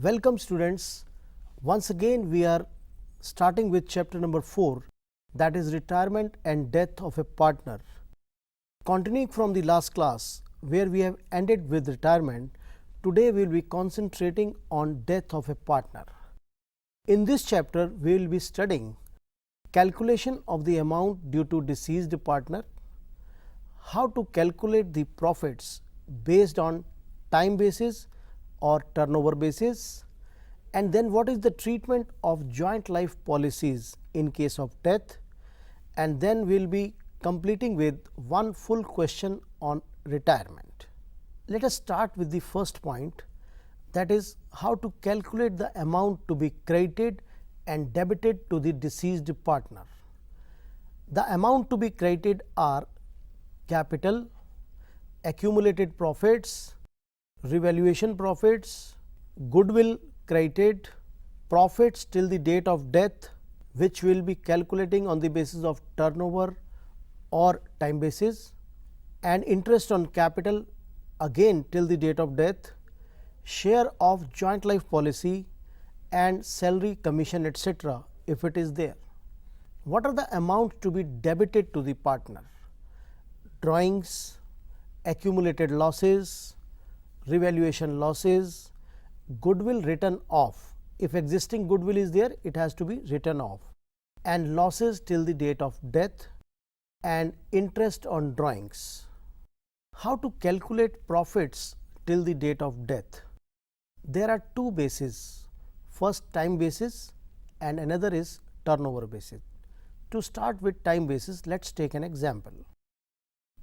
Welcome students. Once again we are starting with chapter number 4, that is retirement and death of a partner. Continuing from the last class where we have ended with retirement, today we will be concentrating on death of a partner. In this chapter we will be studying calculation of the amount due to deceased partner, how to calculate the profits based on time basis or turnover basis, and then what is the treatment of joint life policies in case of death, and then we will be completing with one full question on retirement. Let us start with the first point, that is how to calculate the amount to be credited and debited to the deceased partner. The amount to be credited are capital, accumulated profits, revaluation profits, goodwill credited, profits till the date of death, which we will be calculating on the basis of turnover or time basis, and interest on capital again till the date of death, share of joint life policy, and salary, commission, etc. if it is there. What are the amount to be debited to the partner? Drawings, accumulated losses, revaluation losses, goodwill written off. If existing goodwill is there, it has to be written off, and losses till the date of death, and interest on drawings. How to calculate profits till the date of death? There are two bases, first time basis and another is turnover basis. To start with time basis, let us take an example.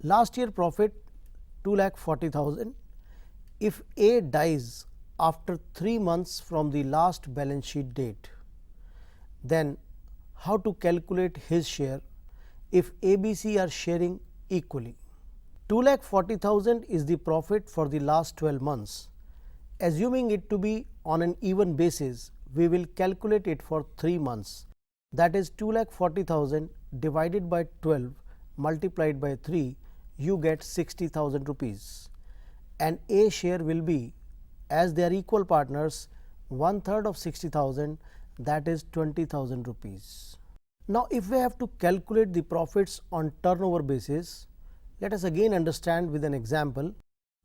Last year profit 2,40,000. If A dies after 3 months from the last balance sheet date, then how to calculate his share if A, B, C are sharing equally? 2,40,000 is the profit for the last 12 months. Assuming it to be on an even basis, we will calculate it for 3 months, that is 2,40,000 divided by 12 multiplied by 3, you get 60,000 rupees. And A share will be, as they are equal partners, 1/3 of 60,000, that is 20,000 rupees. Now, if we have to calculate the profits on turnover basis, let us again understand with an example.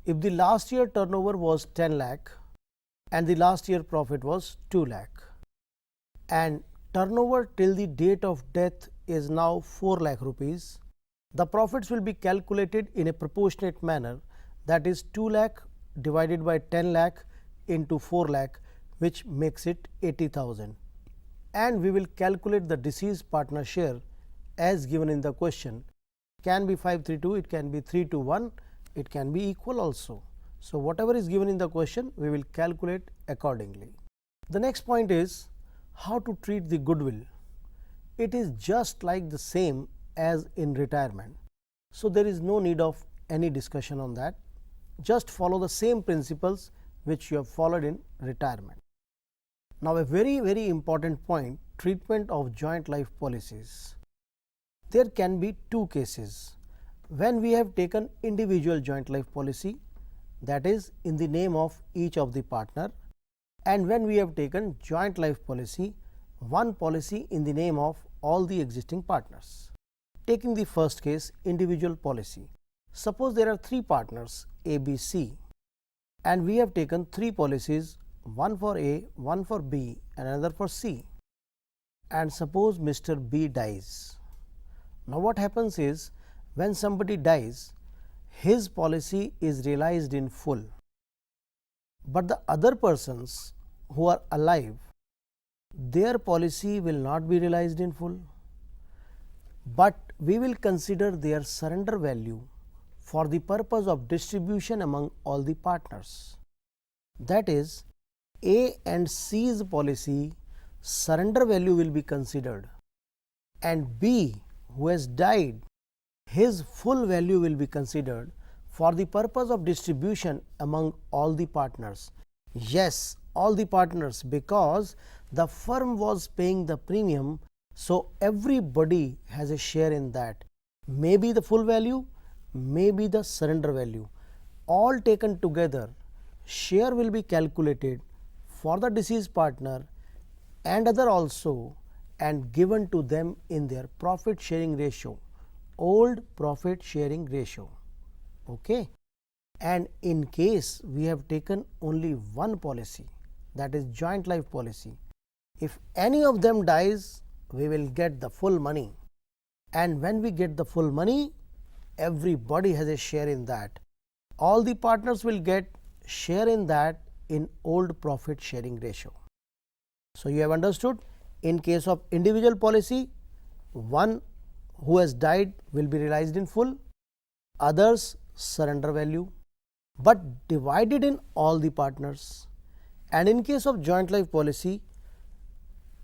If the last year turnover was 10 lakh and the last year profit was 2 lakh and turnover till the date of death is now 4 lakh rupees, the profits will be calculated in a proportionate manner, that is 2 lakh divided by 10 lakh into 4 lakh, which makes it 80,000, and we will calculate the deceased partner share as given in the question. Can be 532, it can be 321, it can be equal also. So, whatever is given in the question, we will calculate accordingly. The next point is how to treat the goodwill. It is just like the same as in retirement. So, there is no need of any discussion on that. Just follow the same principles which you have followed in retirement. Now, a very important point, treatment of joint life policies. There can be two cases. When we have taken individual joint life policy, that is in the name of each of the partner, and when we have taken joint life policy, one policy in the name of all the existing partners. Taking the first case, individual policy. Suppose there are 3 partners A, B, C, and we have taken 3 policies, one for A, one for B, and another for C. And suppose Mr. B dies. Now, what happens is, when somebody dies, his policy is realized in full, but the other persons who are alive, their policy will not be realized in full, but we will consider their surrender value for the purpose of distribution among all the partners. That is, A and C's policy surrender value will be considered, and B, who has died, his full value will be considered for the purpose of distribution among all the partners. Yes, all the partners, because the firm was paying the premium, so everybody has a share in that. Maybe the full value, maybe the surrender value, all taken together, share will be calculated for the deceased partner and other also, and given to them in their profit sharing ratio, old profit sharing ratio. Okay. And in case we have taken only one policy, that is joint life policy, if any of them dies, we will get the full money, and when we get the full money, everybody has a share in that. All the partners will get share in that in old profit sharing ratio. So, you have understood, in case of individual policy, one who has died will be realized in full, others surrender value, but divided in all the partners. And in case of joint life policy,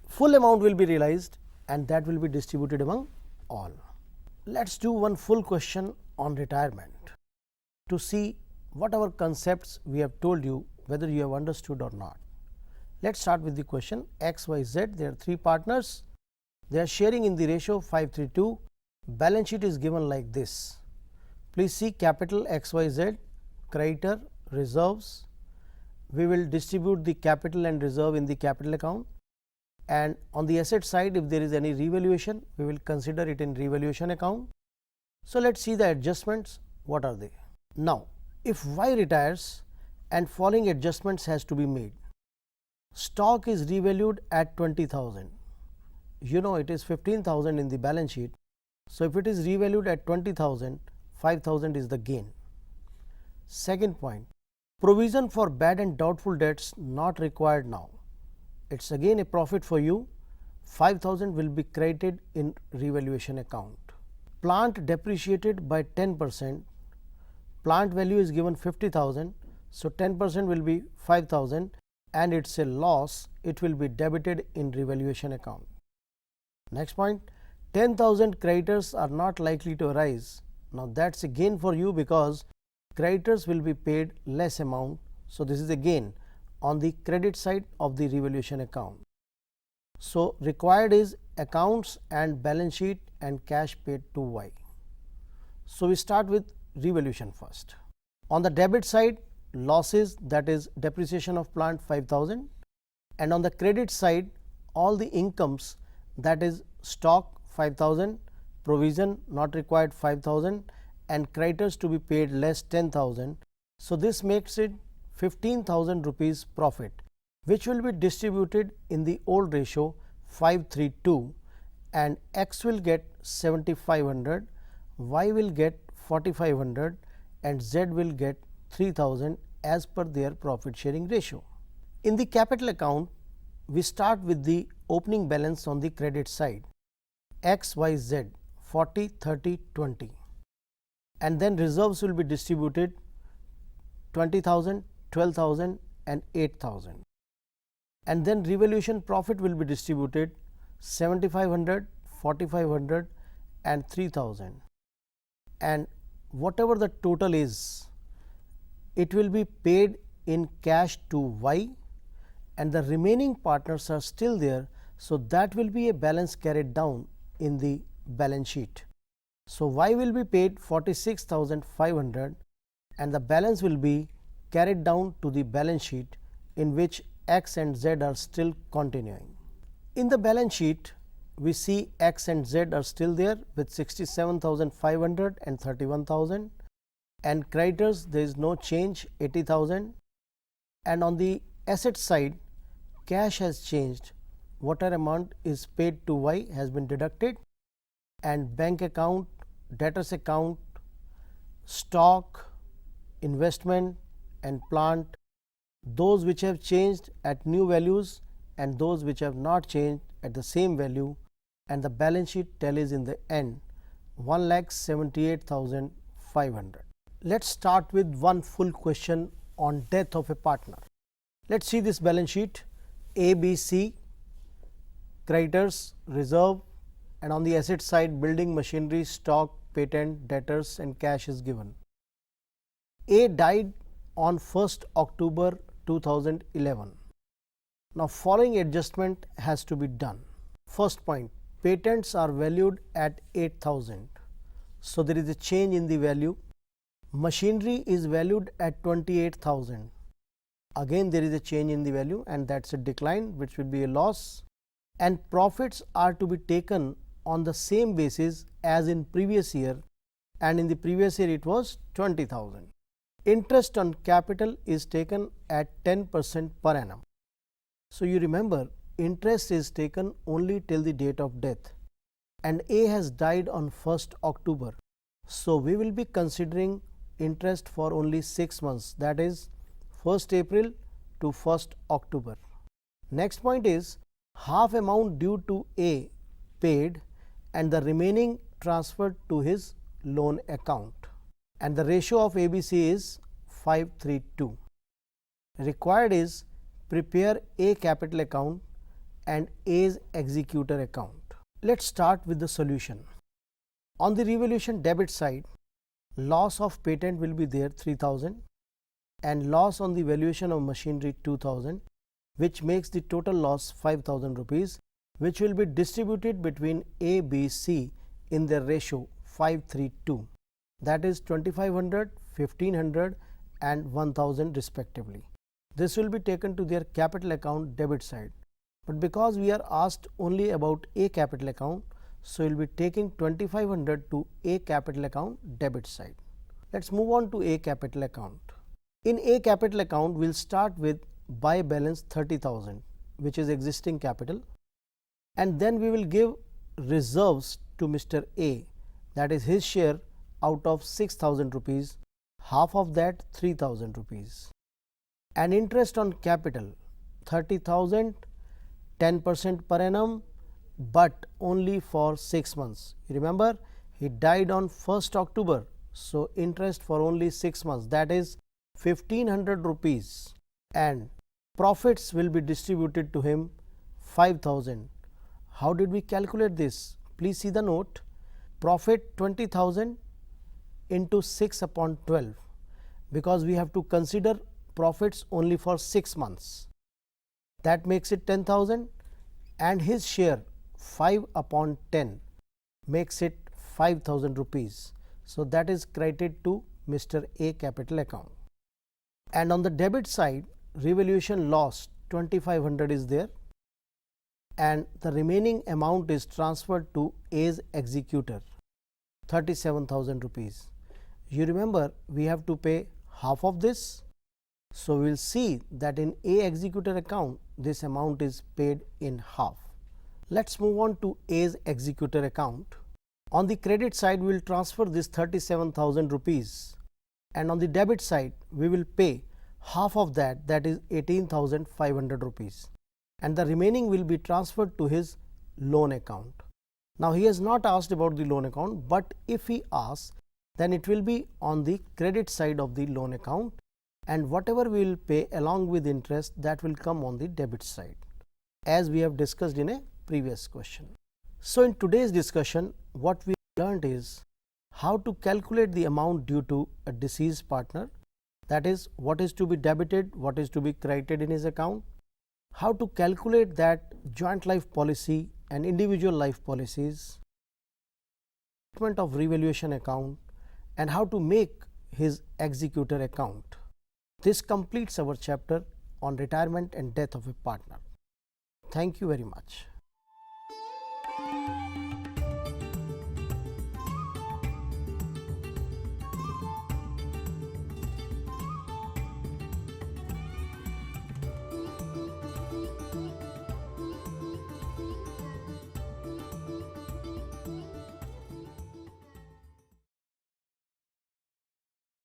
full amount will be realized and that will be distributed among all. Let us do one full question on retirement to see whatever concepts we have told you, whether you have understood or not. Let us start with the question X, Y, Z. There are three partners. They are sharing in the ratio 5:3:2. Balance sheet is given like this. Please see capital X, Y, Z, creditor, reserves. We will distribute the capital and reserve in the capital account, and on the asset side, if there is any revaluation, we will consider it in revaluation account. So, let us see the adjustments. What are they? Now, if Y retires and following adjustments has to be made. Stock is revalued at 20,000. You know, it is 15,000 in the balance sheet. So, if it is revalued at 20,000, 5,000 is the gain. Second point, provision for bad and doubtful debts not required now. It is again a profit for you. 5,000 will be credited in revaluation account. Plant depreciated by 10%. Plant value is given 50,000. So, 10% will be 5,000 and it is a loss. It will be debited in revaluation account. Next point, 10,000 creditors are not likely to arise. Now, that is a gain for you because creditors will be paid less amount. So, this is a gain on the credit side of the revaluation account. So, required is accounts and balance sheet and cash paid to Y. So, we start with revaluation first. On the debit side, losses, that is depreciation of plant 5,000, and on the credit side, all the incomes, that is stock 5,000, provision not required 5,000 and creditors to be paid less 10,000. So, this makes it 15,000 rupees profit, which will be distributed in the old ratio 5:3:2, and X will get 7,500, Y will get 4,500 and Z will get 3,000 as per their profit sharing ratio. In the capital account, we start with the opening balance on the credit side X, Y, Z 40, 30, 20, and then reserves will be distributed 20,000, 12,000 and 8,000, and then revaluation profit will be distributed 7,500, 4,500 and 3,000, and whatever the total is, it will be paid in cash to Y, and the remaining partners are still there. So, that will be a balance carried down in the balance sheet. So, Y will be paid 46,500 and the balance will be carried down to the balance sheet, in which X and Z are still continuing. In the balance sheet, we see X and Z are still there with 67,500 and 31,000, and creditors there is no change 80,000, and on the asset side cash has changed. Whatever amount is paid to Y has been deducted, and bank account, debtors account, stock, investment and plant, those which have changed at new values and those which have not changed at the same value, and the balance sheet tallies in the end 1,78,500. Let us start with one full question on death of a partner. Let us see this balance sheet A, B, C, creditors, reserve, and on the asset side building, machinery, stock, patent, debtors and cash is given. A died on 1st October 2011. Now, following adjustment has to be done. First point, patents are valued at 8,000. So, there is a change in the value. Machinery is valued at 28,000. again there is a change in the value and that is a decline, which will be a loss, and profits are to be taken on the same basis as in previous year, and in the previous year it was 20,000. Interest on capital is taken at 10% per annum. So, you remember interest is taken only till the date of death, and A has died on 1st October. So, we will be considering interest for only 6 months, that is 1st April to 1st October. Next point is half amount due to A paid and the remaining transferred to his loan account, and the ratio of ABC is 5:3:2. Required is prepare A capital account and A's executor account. Let us start with the solution. On the revaluation debit side, loss of patent will be there 3,000 and loss on the valuation of machinery 2,000, which makes the total loss 5,000 rupees, which will be distributed between A, B, C in their ratio 5:3:2, that is 2,500, 1,500 and 1,000 respectively. This will be taken to their capital account debit side, but because we are asked only about A capital account, so we will be taking 2,500 to A capital account debit side. Let us move on to A capital account. In A capital account, we will start with buy balance 30,000, which is existing capital, and then we will give reserves to Mr. A, that is his share out of 6,000 rupees, half of that 3,000 rupees, and interest on capital 30,000, 10% per annum, but only for 6 months. You remember he died on 1st October, so interest for only 6 months, that is 1,500 rupees, and profits will be distributed to him 5,000. How did we calculate this? Please see the note. Profit 20,000 into 6 upon 12, because we have to consider profits only for 6 months. That makes it 10,000, and his share 5 upon 10 makes it 5,000 rupees. So, that is credited to Mr. A capital account. And on the debit side, revaluation loss 2,500 is there, and the remaining amount is transferred to A's executor 37,000 rupees. You remember we have to pay half of this. So, we will see that in A executor account this amount is paid in half. Let us move on to A's executor account. On the credit side, we will transfer this 37,000 rupees, and on the debit side we will pay half of that, that is 18,500 rupees, and the remaining will be transferred to his loan account. Now, he has not asked about the loan account, but if he asks, then it will be on the credit side of the loan account, and whatever we will pay along with interest, that will come on the debit side, as we have discussed in a previous question. So, in today's discussion, what we learned is how to calculate the amount due to a deceased partner, that is what is to be debited, what is to be credited in his account, how to calculate that joint life policy and individual life policies, treatment of revaluation account, and how to make his executor account. This completes our chapter on retirement and death of a partner. Thank you very much.